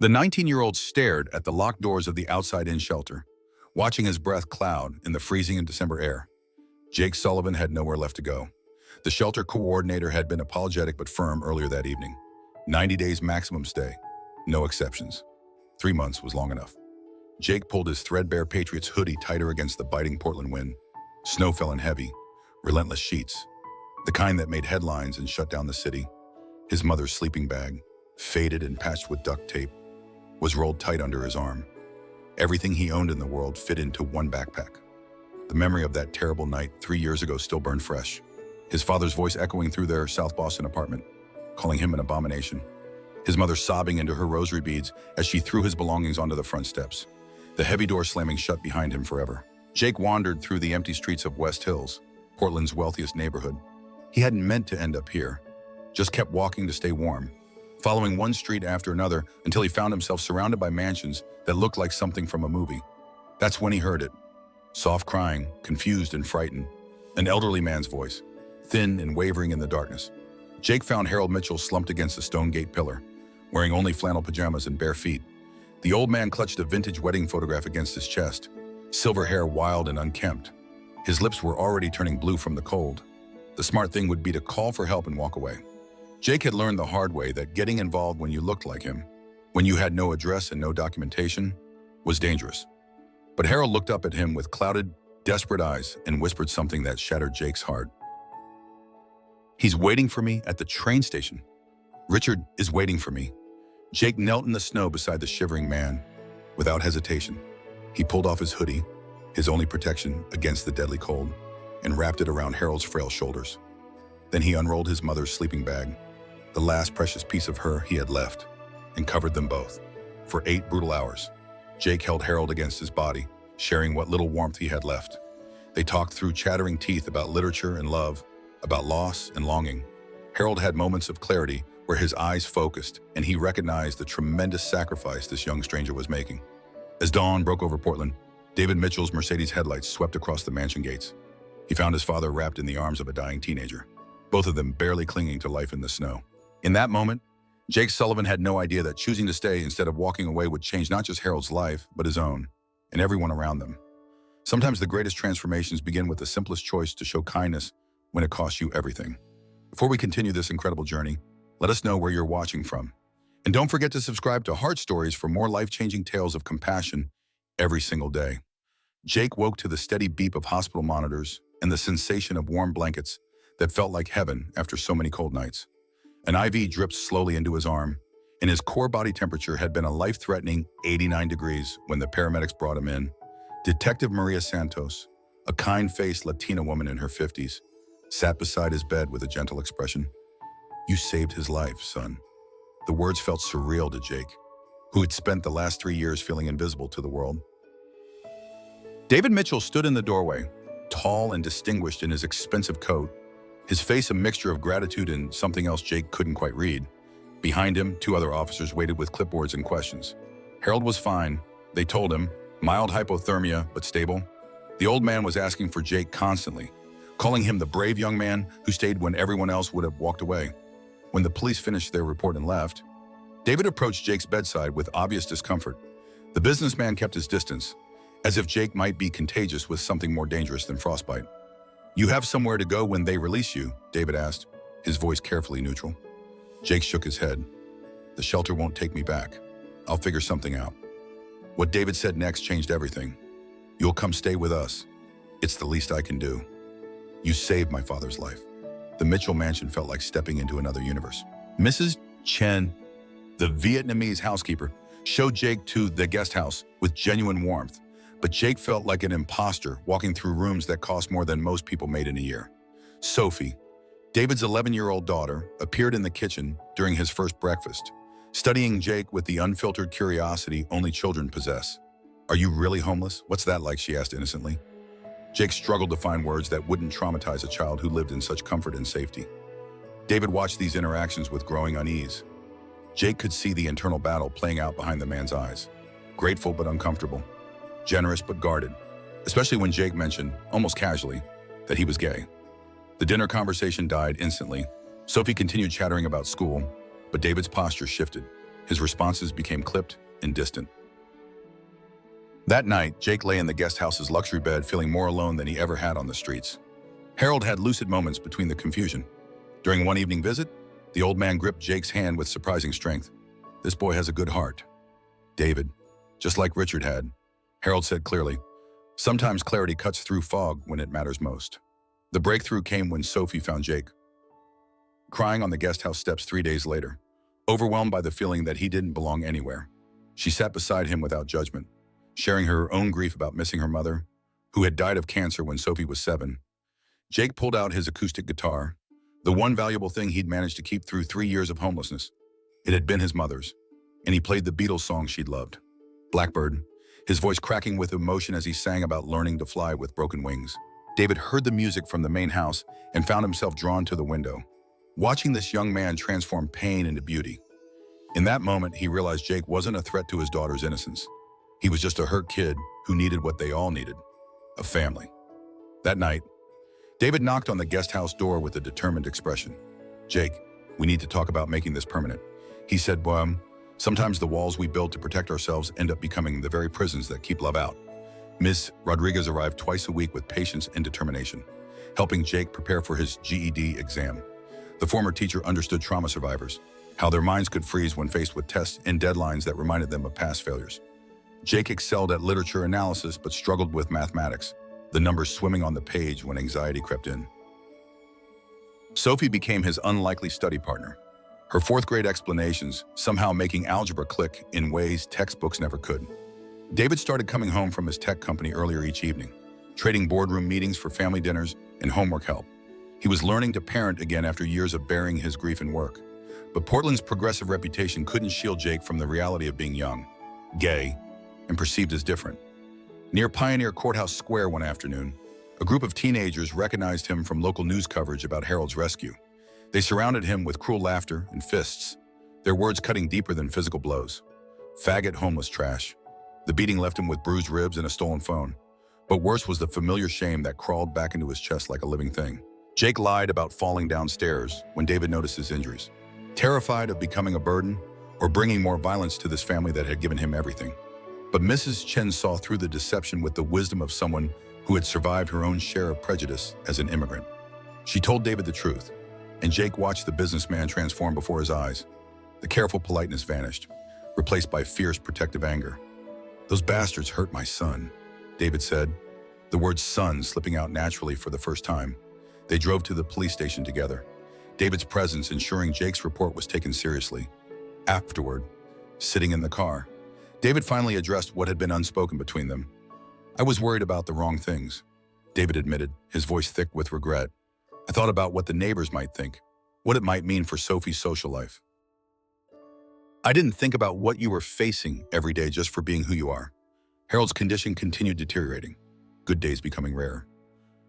The 19-year-old stared at the locked doors of the outside-in shelter, watching his breath cloud in the freezing December air. Jake Sullivan had nowhere left to go. The shelter coordinator had been apologetic but firm earlier that evening. 90 days maximum stay. No exceptions. 3 months was long enough. Jake pulled his threadbare Patriots hoodie tighter against the biting Portland wind. Snow fell in heavy, relentless sheets, the kind that made headlines and shut down the city. His mother's sleeping bag, faded and patched with duct tape, was rolled tight under his arm. Everything he owned in the world fit into one backpack. The memory of that terrible night 3 years ago still burned fresh. His father's voice echoing through their South Boston apartment, calling him an abomination. His mother sobbing into her rosary beads as she threw his belongings onto the front steps, the heavy door slamming shut behind him forever. Jake wandered through the empty streets of West Hills, Portland's wealthiest neighborhood. He hadn't meant to end up here, just kept walking to stay warm, following one street after another until he found himself surrounded by mansions that looked like something from a movie. That's when he heard it. Soft crying, confused and frightened. An elderly man's voice, thin and wavering in the darkness. Jake found Harold Mitchell slumped against a stone gate pillar, wearing only flannel pajamas and bare feet. The old man clutched a vintage wedding photograph against his chest, silver hair wild and unkempt. His lips were already turning blue from the cold. The smart thing would be to call for help and walk away. Jake had learned the hard way that getting involved when you looked like him, when you had no address and no documentation, was dangerous. But Harold looked up at him with clouded, desperate eyes and whispered something that shattered Jake's heart. "He's waiting for me at the train station. Richard is waiting for me." Jake knelt in the snow beside the shivering man. Without hesitation, he pulled off his hoodie, his only protection against the deadly cold, and wrapped it around Harold's frail shoulders. Then he unrolled his mother's sleeping bag, the last precious piece of her he had left, and covered them both. For 8 brutal hours, Jake held Harold against his body, sharing what little warmth he had left. They talked through chattering teeth about literature and love, about loss and longing. Harold had moments of clarity where his eyes focused and he recognized the tremendous sacrifice this young stranger was making. As dawn broke over Portland, David Mitchell's Mercedes headlights swept across the mansion gates. He found his father wrapped in the arms of a dying teenager, both of them barely clinging to life in the snow. In that moment, Jake Sullivan had no idea that choosing to stay instead of walking away would change not just Harold's life, but his own, and everyone around them. Sometimes the greatest transformations begin with the simplest choice to show kindness when it costs you everything. Before we continue this incredible journey, let us know where you're watching from. And don't forget to subscribe to Heart Stories for more life-changing tales of compassion every single day. Jake woke to the steady beep of hospital monitors and the sensation of warm blankets that felt like heaven after so many cold nights. An IV dripped slowly into his arm, and his core body temperature had been a life-threatening 89 degrees when the paramedics brought him in. Detective Maria Santos, a kind-faced Latina woman in her 50s, sat beside his bed with a gentle expression. "You saved his life, son." The words felt surreal to Jake, who had spent the last 3 years feeling invisible to the world. David Mitchell stood in the doorway, tall and distinguished in his expensive coat, his face a mixture of gratitude and something else Jake couldn't quite read. Behind him, 2 other officers waited with clipboards and questions. Harold was fine, they told him, mild hypothermia, but stable. The old man was asking for Jake constantly, calling him the brave young man who stayed when everyone else would have walked away. When the police finished their report and left, David approached Jake's bedside with obvious discomfort. The businessman kept his distance, as if Jake might be contagious with something more dangerous than frostbite. "You have somewhere to go when they release you?" David asked, his voice carefully neutral. Jake shook his head. "The shelter won't take me back. I'll figure something out." What David said next changed everything. "You'll come stay with us. It's the least I can do. You saved my father's life." The Mitchell mansion felt like stepping into another universe. Mrs. Chen, the Vietnamese housekeeper, showed Jake to the guest house with genuine warmth, but Jake felt like an imposter walking through rooms that cost more than most people made in a year. Sophie, David's 11-year-old daughter, appeared in the kitchen during his first breakfast, studying Jake with the unfiltered curiosity only children possess. "Are you really homeless? What's that like?" she asked innocently. Jake struggled to find words that wouldn't traumatize a child who lived in such comfort and safety. David watched these interactions with growing unease. Jake could see the internal battle playing out behind the man's eyes. Grateful but uncomfortable. Generous but guarded. Especially when Jake mentioned, almost casually, that he was gay. The dinner conversation died instantly. Sophie continued chattering about school, but David's posture shifted. His responses became clipped and distant. That night, Jake lay in the guest house's luxury bed feeling more alone than he ever had on the streets. Harold had lucid moments between the confusion. During one evening visit, the old man gripped Jake's hand with surprising strength. "This boy has a good heart." "David, just like Richard had," Harold said clearly. Sometimes clarity cuts through fog when it matters most. The breakthrough came when Sophie found Jake crying on the guest house steps 3 days later, overwhelmed by the feeling that he didn't belong anywhere. She sat beside him without judgment, sharing her own grief about missing her mother, who had died of cancer when Sophie was 7. Jake pulled out his acoustic guitar, the one valuable thing he'd managed to keep through 3 years of homelessness. It had been his mother's, and he played the Beatles song she'd loved, "Blackbird," his voice cracking with emotion as he sang about learning to fly with broken wings. David heard the music from the main house and found himself drawn to the window, watching this young man transform pain into beauty. In that moment, he realized Jake wasn't a threat to his daughter's innocence. He was just a hurt kid who needed what they all needed, a family. That night, David knocked on the guest house door with a determined expression. "Jake, we need to talk about making this permanent," he said. Sometimes the walls we build to protect ourselves end up becoming the very prisons that keep love out." Miss Rodriguez arrived twice a week with patience and determination, helping Jake prepare for his GED exam. The former teacher understood trauma survivors, how their minds could freeze when faced with tests and deadlines that reminded them of past failures. Jake excelled at literature analysis but struggled with mathematics, the numbers swimming on the page when anxiety crept in. Sophie became his unlikely study partner, her fourth-grade explanations somehow making algebra click in ways textbooks never could. David started coming home from his tech company earlier each evening, trading boardroom meetings for family dinners and homework help. He was learning to parent again after years of burying his grief in work. But Portland's progressive reputation couldn't shield Jake from the reality of being young, gay, and perceived as different. Near Pioneer Courthouse Square one afternoon, a group of teenagers recognized him from local news coverage about Harold's rescue. They surrounded him with cruel laughter and fists, their words cutting deeper than physical blows. "Faggot, homeless trash." The beating left him with bruised ribs and a stolen phone. But worse was the familiar shame that crawled back into his chest like a living thing. Jake lied about falling downstairs when David noticed his injuries, terrified of becoming a burden or bringing more violence to this family that had given him everything. But Mrs. Chen saw through the deception with the wisdom of someone who had survived her own share of prejudice as an immigrant. She told David the truth, and Jake watched the businessman transform before his eyes. The careful politeness vanished, replaced by fierce protective anger. "Those bastards hurt my son," David said, the word son slipping out naturally for the first time. They drove to the police station together, David's presence ensuring Jake's report was taken seriously. Afterward, sitting in the car, David finally addressed what had been unspoken between them. "I was worried about the wrong things," David admitted, his voice thick with regret. "I thought about what the neighbors might think, what it might mean for Sophie's social life. I didn't think about what you were facing every day just for being who you are." Harold's condition continued deteriorating, good days becoming rare.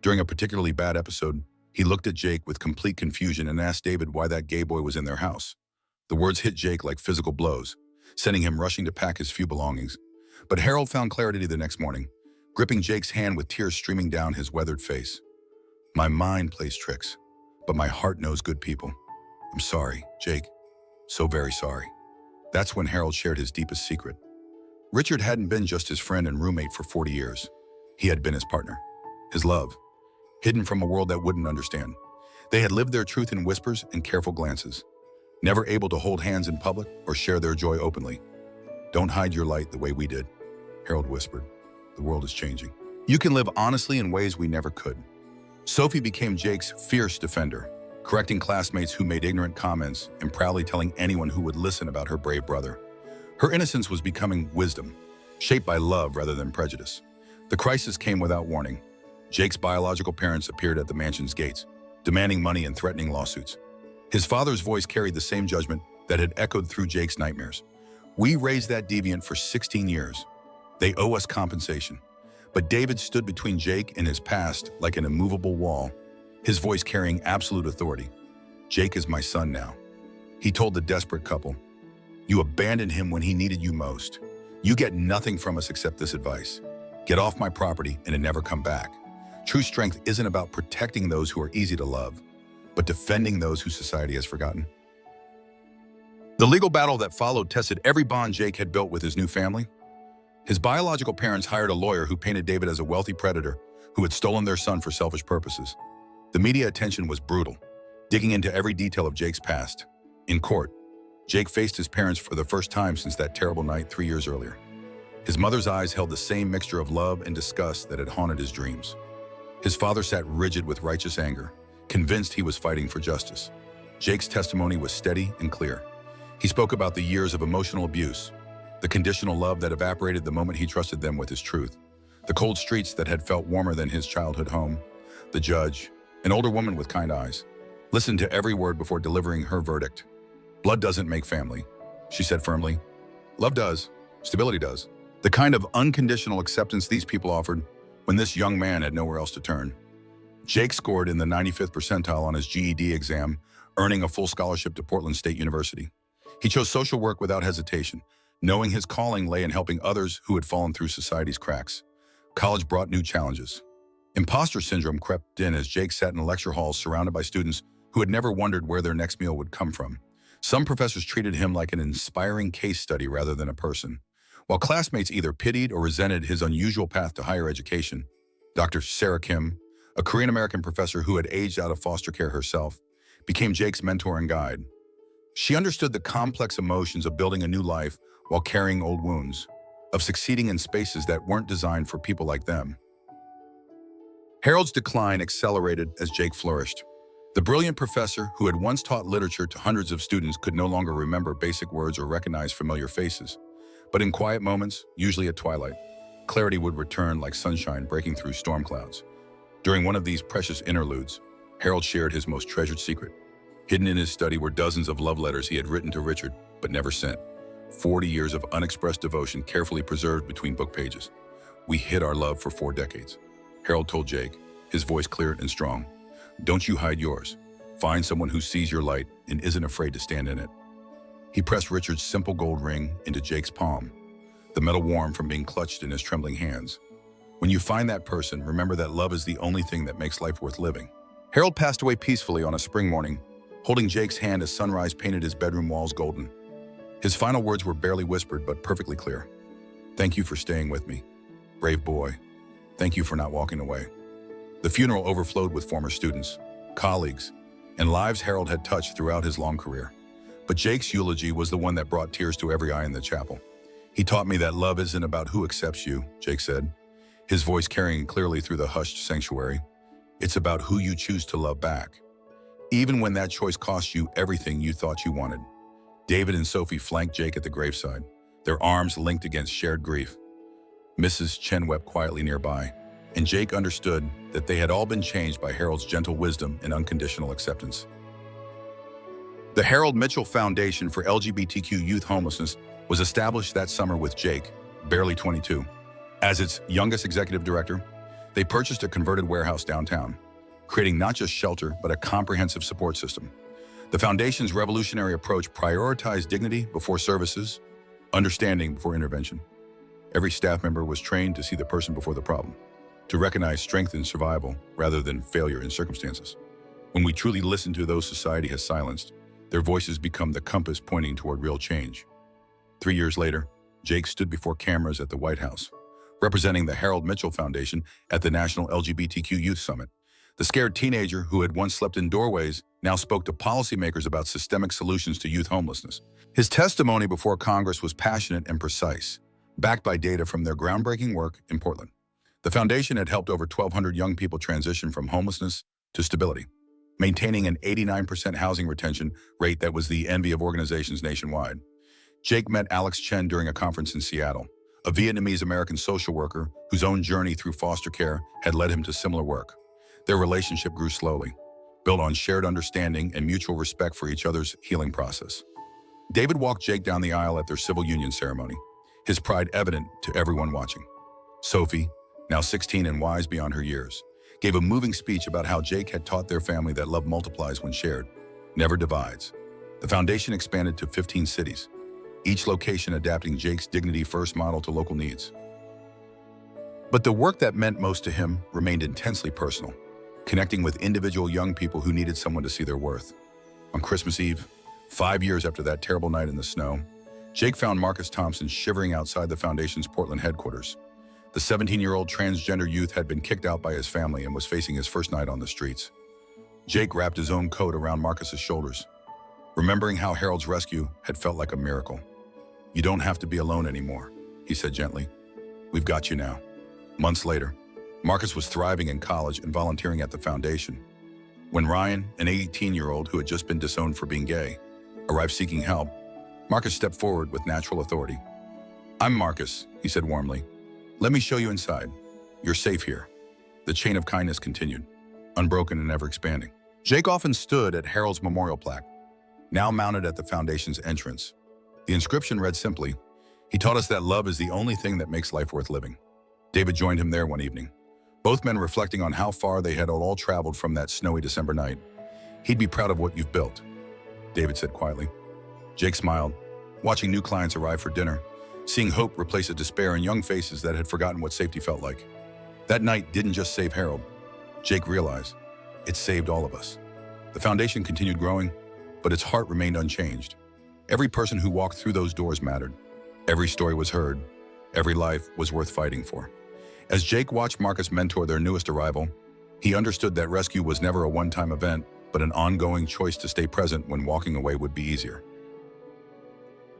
During a particularly bad episode, he looked at Jake with complete confusion and asked David why that gay boy was in their house. The words hit Jake like physical blows, sending him rushing to pack his few belongings. But Harold found clarity the next morning, gripping Jake's hand with tears streaming down his weathered face. "My mind plays tricks, but my heart knows good people. I'm sorry, Jake. So very sorry." That's when Harold shared his deepest secret. Richard hadn't been just his friend and roommate for 40 years. He had been his partner, his love, hidden from a world that wouldn't understand. They had lived their truth in whispers and careful glances, never able to hold hands in public or share their joy openly. "Don't hide your light the way we did," Harold whispered. "The world is changing. You can live honestly in ways we never could." Sophie became Jake's fierce defender, correcting classmates who made ignorant comments and proudly telling anyone who would listen about her brave brother. Her innocence was becoming wisdom, shaped by love rather than prejudice. The crisis came without warning. Jake's biological parents appeared at the mansion's gates, demanding money and threatening lawsuits. His father's voice carried the same judgment that had echoed through Jake's nightmares. "We raised that deviant for 16 years. They owe us compensation." But David stood between Jake and his past like an immovable wall, his voice carrying absolute authority. "Jake is my son now," he told the desperate couple. "You abandoned him when he needed you most. You get nothing from us except this advice. Get off my property and never come back." True strength isn't about protecting those who are easy to love, but defending those who society has forgotten. The legal battle that followed tested every bond Jake had built with his new family. His biological parents hired a lawyer who painted David as a wealthy predator who had stolen their son for selfish purposes. The media attention was brutal, digging into every detail of Jake's past. In court, Jake faced his parents for the first time since that terrible night 3 years earlier. His mother's eyes held the same mixture of love and disgust that had haunted his dreams. His father sat rigid with righteous anger, convinced he was fighting for justice. Jake's testimony was steady and clear. He spoke about the years of emotional abuse, the conditional love that evaporated the moment he trusted them with his truth, the cold streets that had felt warmer than his childhood home. The judge, an older woman with kind eyes, listened to every word before delivering her verdict. "Blood doesn't make family," she said firmly. "Love does. Stability does." The kind of unconditional acceptance these people offered when this young man had nowhere else to turn. Jake scored in the 95th percentile on his GED exam, earning a full scholarship to Portland State University. He chose social work without hesitation, knowing his calling lay in helping others who had fallen through society's cracks. College brought new challenges. Imposter syndrome crept in as Jake sat in lecture halls surrounded by students who had never wondered where their next meal would come from. Some professors treated him like an inspiring case study rather than a person, while classmates either pitied or resented his unusual path to higher education. Dr. Sarah Kim, a Korean-American professor who had aged out of foster care herself, became Jake's mentor and guide. She understood the complex emotions of building a new life while carrying old wounds, of succeeding in spaces that weren't designed for people like them. Harold's decline accelerated as Jake flourished. The brilliant professor who had once taught literature to hundreds of students could no longer remember basic words or recognize familiar faces. But in quiet moments, usually at twilight, clarity would return like sunshine breaking through storm clouds. During one of these precious interludes, Harold shared his most treasured secret. Hidden in his study were dozens of love letters he had written to Richard, but never sent. 40 years of unexpressed devotion carefully preserved between book pages. "We hid our love for 4 decades. Harold told Jake, his voice clear and strong. "Don't you hide yours. Find someone who sees your light and isn't afraid to stand in it." He pressed Richard's simple gold ring into Jake's palm, the metal warm from being clutched in his trembling hands. "When you find that person, remember that love is the only thing that makes life worth living." Harold passed away peacefully on a spring morning, holding Jake's hand as sunrise painted his bedroom walls golden. His final words were barely whispered but perfectly clear. "Thank you for staying with me. Brave boy. Thank you for not walking away." The funeral overflowed with former students, colleagues, and lives Harold had touched throughout his long career. But Jake's eulogy was the one that brought tears to every eye in the chapel. "He taught me that love isn't about who accepts you," Jake said, his voice carrying clearly through the hushed sanctuary. "It's about who you choose to love back, even when that choice costs you everything you thought you wanted." David and Sophie flanked Jake at the graveside, their arms linked against shared grief. Mrs. Chen wept quietly nearby, and Jake understood that they had all been changed by Harold's gentle wisdom and unconditional acceptance. The Harold Mitchell Foundation for LGBTQ Youth Homelessness was established that summer with Jake, barely 22. As its youngest executive director, they purchased a converted warehouse downtown, creating not just shelter, but a comprehensive support system. The foundation's revolutionary approach prioritized dignity before services, understanding before intervention. Every staff member was trained to see the person before the problem, to recognize strength in survival rather than failure in circumstances. When we truly listen to those society has silenced, their voices become the compass pointing toward real change. 3 years later, Jake stood before cameras at the White House, representing the Harold Mitchell Foundation at the National LGBTQ Youth Summit. The scared teenager who had once slept in doorways now spoke to policymakers about systemic solutions to youth homelessness. His testimony before Congress was passionate and precise, backed by data from their groundbreaking work in Portland. The foundation had helped over 1,200 young people transition from homelessness to stability, maintaining an 89% housing retention rate that was the envy of organizations nationwide. Jake met Alex Chen during a conference in Seattle, a Vietnamese-American social worker whose own journey through foster care had led him to similar work. Their relationship grew slowly, built on shared understanding and mutual respect for each other's healing process. David walked Jake down the aisle at their civil union ceremony, his pride evident to everyone watching. Sophie, now 16 and wise beyond her years, gave a moving speech about how Jake had taught their family that love multiplies when shared, never divides. The foundation expanded to 15 cities, each location adapting Jake's dignity-first model to local needs. But the work that meant most to him remained intensely personal, connecting with individual young people who needed someone to see their worth. On Christmas Eve, 5 years after that terrible night in the snow, Jake found Marcus Thompson shivering outside the Foundation's Portland headquarters. The 17-year-old transgender youth had been kicked out by his family and was facing his first night on the streets. Jake wrapped his own coat around Marcus's shoulders, remembering how Harold's rescue had felt like a miracle. "You don't have to be alone anymore," he said gently. "We've got you now." Months later, Marcus was thriving in college and volunteering at the Foundation. When Ryan, an 18-year-old who had just been disowned for being gay, arrived seeking help, Marcus stepped forward with natural authority. "I'm Marcus," he said warmly. "Let me show you inside. You're safe here." The chain of kindness continued, unbroken and ever-expanding. Jake often stood at Harold's memorial plaque, now mounted at the Foundation's entrance. The inscription read simply, "He taught us that love is the only thing that makes life worth living." David joined him there one evening, both men reflecting on how far they had all traveled from that snowy December night. "He'd be proud of what you've built," David said quietly. Jake smiled, watching new clients arrive for dinner, seeing hope replace a despair in young faces that had forgotten what safety felt like. That night didn't just save Harold. Jake realized it saved all of us. The Foundation continued growing, but its heart remained unchanged. Every person who walked through those doors mattered. Every story was heard. Every life was worth fighting for. As Jake watched Marcus mentor their newest arrival, he understood that rescue was never a one-time event, but an ongoing choice to stay present when walking away would be easier.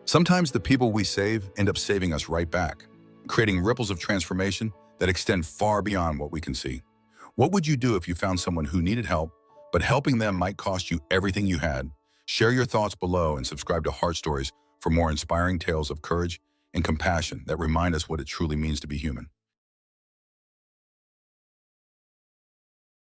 Sometimes the people we save end up saving us right back, creating ripples of transformation that extend far beyond what we can see. What would you do if you found someone who needed help, but helping them might cost you everything you had? Share your thoughts below and subscribe to Heart Stories for more inspiring tales of courage and compassion that remind us what it truly means to be human.